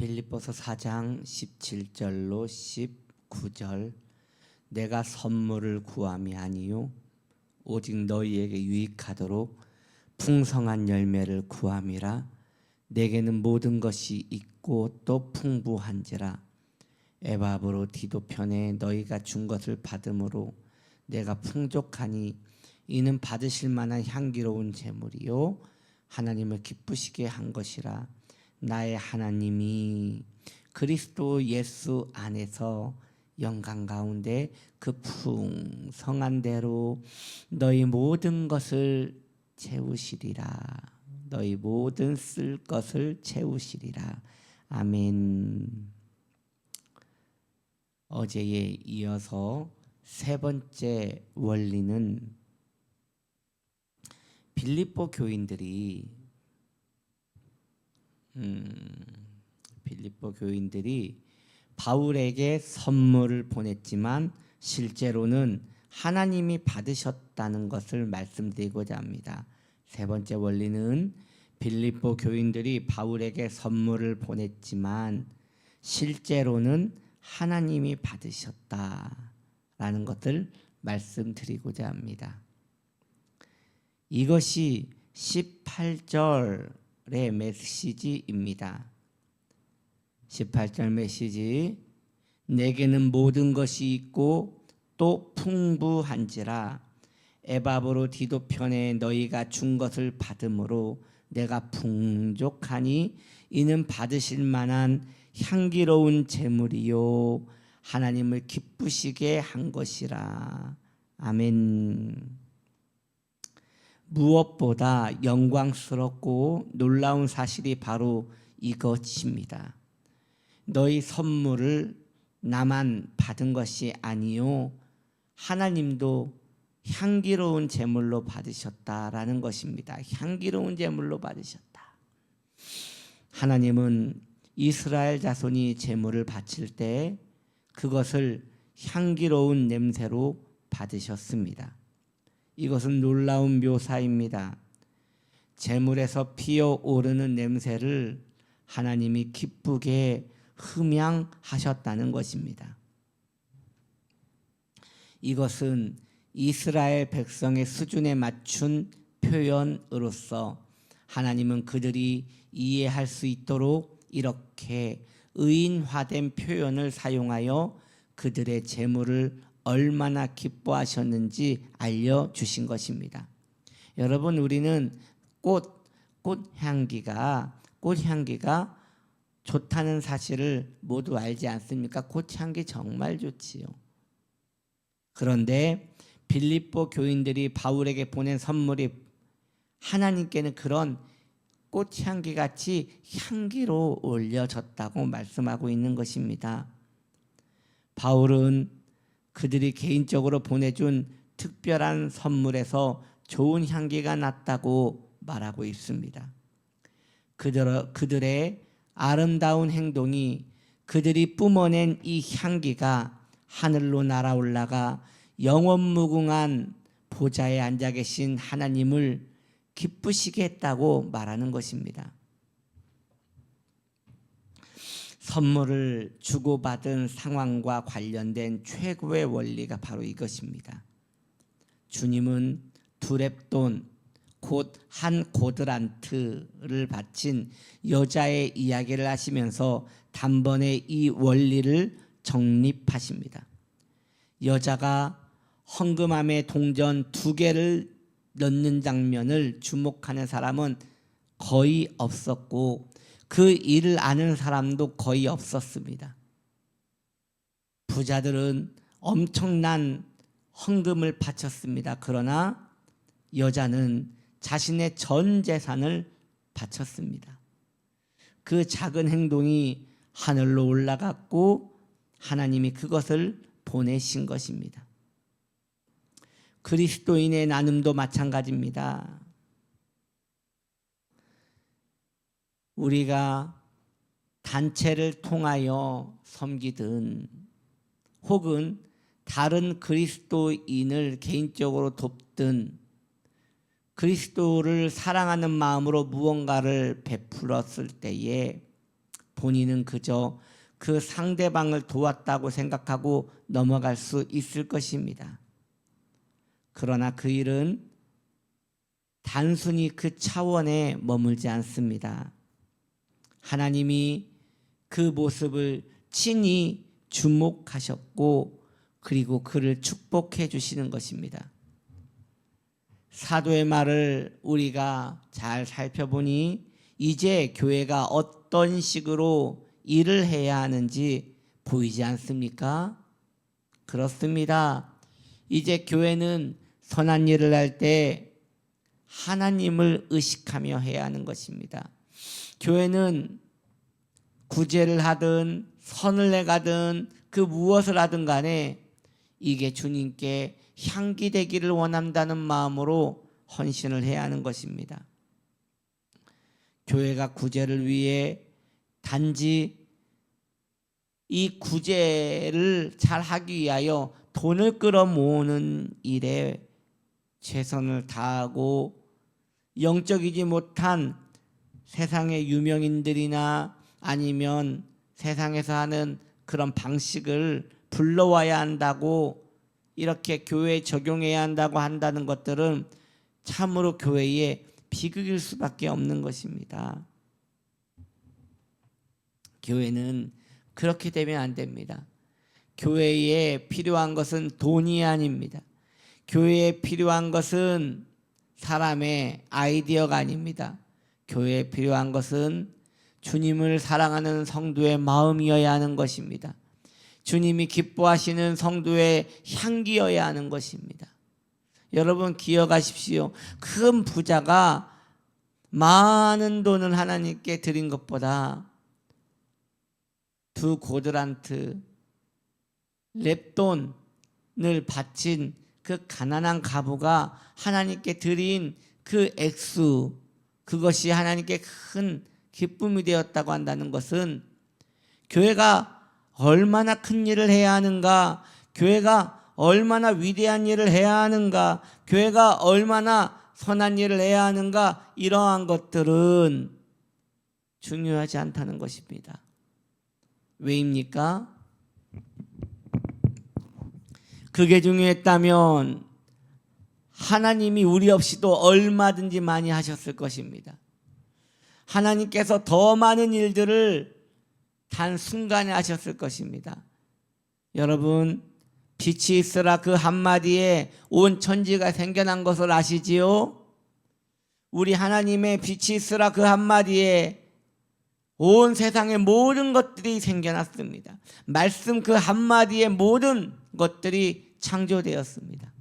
빌립보서 4장 17절로 19절. 내가 선물을 구함이 아니요 오직 너희에게 유익하도록 풍성한 열매를 구함이라. 내게는 모든 것이 있고 또 풍부한지라. 에바브로 디도편에 너희가 준 것을 받음으로 내가 풍족하니 이는 받으실 만한 향기로운 제물이요 하나님을 기쁘시게 한 것이라. 나의 하나님이 그리스도 예수 안에서 영광 가운데 그 풍성한 대로 너희 모든 것을 채우시리라. 너희 모든 쓸 것을 채우시리라. 아멘. 어제에 이어서 세 번째 원리는 빌립보 교인들이 바울에게 선물을 보냈지만 실제로는 하나님이 받으셨다는 것을 말씀드리고자 합니다. 세 번째 원리는 빌립보 교인들이 바울에게 선물을 보냈지만 실제로는 하나님이 받으셨다라는 것을 말씀드리고자 합니다. 이것이 18절의 메시지입니다. 18절 메시지. 내게는 모든 것이 있고 또 풍부한지라. 에바브로 디도편에 너희가 준 것을 받음으로 내가 풍족하니 이는 받으실 만한 향기로운 제물이요 하나님을 기쁘시게 한 것이라. 아멘. 무엇보다 영광스럽고 놀라운 사실이 바로 이것입니다. 너희 선물을 나만 받은 것이 아니요 하나님도 향기로운 제물로 받으셨다라는 것입니다. 향기로운 제물로 받으셨다. 하나님은 이스라엘 자손이 제물을 바칠 때 그것을 향기로운 냄새로 받으셨습니다. 이것은 놀라운 묘사입니다. 제물에서 피어오르는 냄새를 하나님이 기쁘게 흠양하셨다는 것입니다. 이것은 이스라엘 백성의 수준에 맞춘 표현으로서 하나님은 그들이 이해할 수 있도록 이렇게 의인화된 표현을 사용하여 그들의 제물을 얼마나 기뻐하셨는지 알려주신 것입니다. 여러분, 우리는 꽃향기가 좋다는 사실을 모두 알지 않습니까? 꽃향기 정말 좋지요. 그런데 빌립보 교인들이 바울에게 보낸 선물이 하나님께는 그런 꽃향기 같이 향기로 올려졌다고 말씀하고 있는 것입니다. 바울은 그들이 개인적으로 보내준 특별한 선물에서 좋은 향기가 났다고 말하고 있습니다. 그들의 아름다운 행동이 그들이 뿜어낸 이 향기가 하늘로 날아올라가 영원무궁한 보좌에 앉아 계신 하나님을 기쁘시게 했다고 말하는 것입니다. 선물을 주고받은 상황과 관련된 최고의 원리가 바로 이것입니다. 주님은 두 렙돈 곧 한 고드란트를 바친 여자의 이야기를 하시면서 단번에 이 원리를 정립하십니다. 여자가 헌금함에 동전 2개를 넣는 장면을 주목하는 사람은 거의 없었고 그 일을 아는 사람도 거의 없었습니다. 부자들은 엄청난 헌금을 바쳤습니다. 그러나 여자는 자신의 전 재산을 바쳤습니다. 그 작은 행동이 하늘로 올라갔고 하나님이 그것을 보내신 것입니다. 그리스도인의 나눔도 마찬가지입니다. 우리가 단체를 통하여 섬기든 혹은 다른 그리스도인을 개인적으로 돕든 그리스도를 사랑하는 마음으로 무언가를 베풀었을 때에 본인은 그저 그 상대방을 도왔다고 생각하고 넘어갈 수 있을 것입니다. 그러나 그 일은 단순히 그 차원에 머물지 않습니다. 하나님이 그 모습을 친히 주목하셨고 그리고 그를 축복해 주시는 것입니다. 사도의 말을 우리가 잘 살펴보니 이제 교회가 어떤 식으로 일을 해야 하는지 보이지 않습니까? 그렇습니다. 이제 교회는 선한 일을 할 때 하나님을 의식하며 해야 하는 것입니다. 교회는 구제를 하든 선을 내가든 그 무엇을 하든 간에 이게 주님께 향기 되기를 원한다는 마음으로 헌신을 해야 하는 것입니다. 교회가 구제를 위해 단지 이 구제를 잘 하기 위하여 돈을 끌어모으는 일에 최선을 다하고 영적이지 못한 세상의 유명인들이나 아니면 세상에서 하는 그런 방식을 불러와야 한다고 이렇게 교회에 적용해야 한다고 한다는 것들은 참으로 교회의 비극일 수밖에 없는 것입니다. 교회는 그렇게 되면 안 됩니다. 교회에 필요한 것은 돈이 아닙니다. 교회에 필요한 것은 사람의 아이디어가 아닙니다. 교회에 필요한 것은 주님을 사랑하는 성도의 마음이어야 하는 것입니다. 주님이 기뻐하시는 성도의 향기여야 하는 것입니다. 여러분 기억하십시오. 큰 부자가 많은 돈을 하나님께 드린 것보다 2고드란트 랩돈을 바친 그 가난한 과부가 하나님께 드린 그 액수, 그것이 하나님께 큰 기쁨이 되었다고 한다는 것은 교회가 얼마나 큰 일을 해야 하는가, 교회가 얼마나 위대한 일을 해야 하는가, 교회가 얼마나 선한 일을 해야 하는가, 이러한 것들은 중요하지 않다는 것입니다. 왜입니까? 그게 중요했다면 하나님이 우리 없이도 얼마든지 많이 하셨을 것입니다. 하나님께서 더 많은 일들을 단 순간에 하셨을 것입니다. 여러분, 빛이 있으라 그 한마디에 온 천지가 생겨난 것을 아시지요? 우리 하나님의 빛이 있으라 그 한마디에 온 세상의 모든 것들이 생겨났습니다. 말씀 그 한마디에 모든 것들이 창조되었습니다.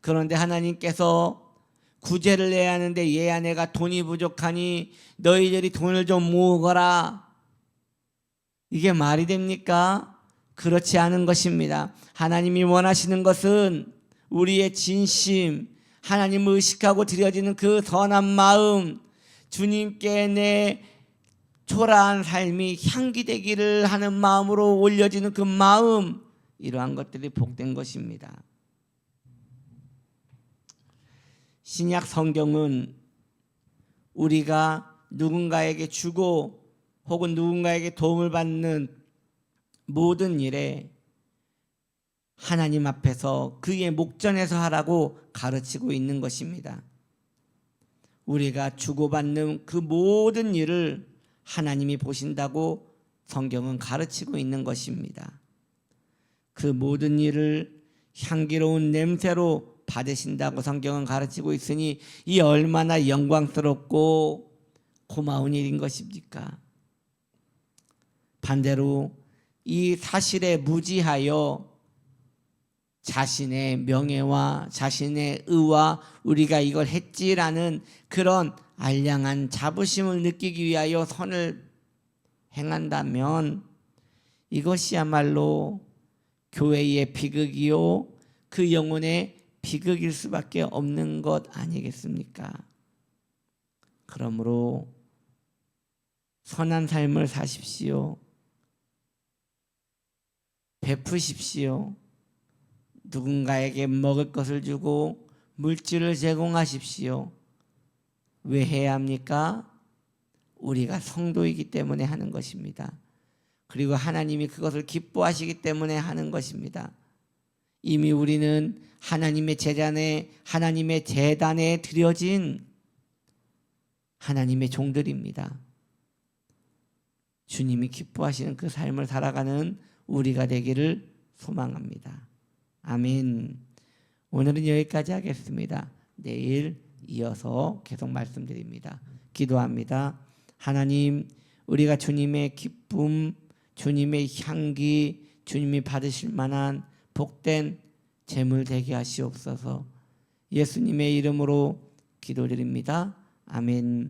그런데 하나님께서 구제를 내야 하는데 얘야 내가 돈이 부족하니 너희들이 돈을 좀 모으거라. 이게 말이 됩니까? 그렇지 않은 것입니다. 하나님이 원하시는 것은 우리의 진심, 하나님을 의식하고 드려지는 그 선한 마음, 주님께 내 초라한 삶이 향기되기를 하는 마음으로 올려지는 그 마음, 이러한 것들이 복된 것입니다. 신약 성경은 우리가 누군가에게 주고 혹은 누군가에게 도움을 받는 모든 일에 하나님 앞에서 그의 목전에서 하라고 가르치고 있는 것입니다. 우리가 주고받는 그 모든 일을 하나님이 보신다고 성경은 가르치고 있는 것입니다. 그 모든 일을 향기로운 냄새로 받으신다고 성경은 가르치고 있으니 이 얼마나 영광스럽고 고마운 일인 것입니까? 반대로 이 사실에 무지하여 자신의 명예와 자신의 의와 우리가 이걸 했지라는 그런 알량한 자부심을 느끼기 위하여 선을 행한다면 이것이야말로 교회의 비극이요 그 영혼의 비극일 수밖에 없는 것 아니겠습니까? 그러므로 선한 삶을 사십시오. 베푸십시오. 누군가에게 먹을 것을 주고 물질을 제공하십시오. 왜 해야 합니까? 우리가 성도이기 때문에 하는 것입니다. 그리고 하나님이 그것을 기뻐하시기 때문에 하는 것입니다. 이미 우리는 하나님의 제단에 드려진 하나님의 종들입니다. 주님이 기뻐하시는 그 삶을 살아가는 우리가 되기를 소망합니다. 아멘. 오늘은 여기까지 하겠습니다. 내일 이어서 계속 말씀드립니다. 기도합니다. 하나님, 우리가 주님의 기쁨, 주님의 향기, 주님이 받으실 만한 복된 재물 되게 하시옵소서. 예수님의 이름으로 기도드립니다. 아멘.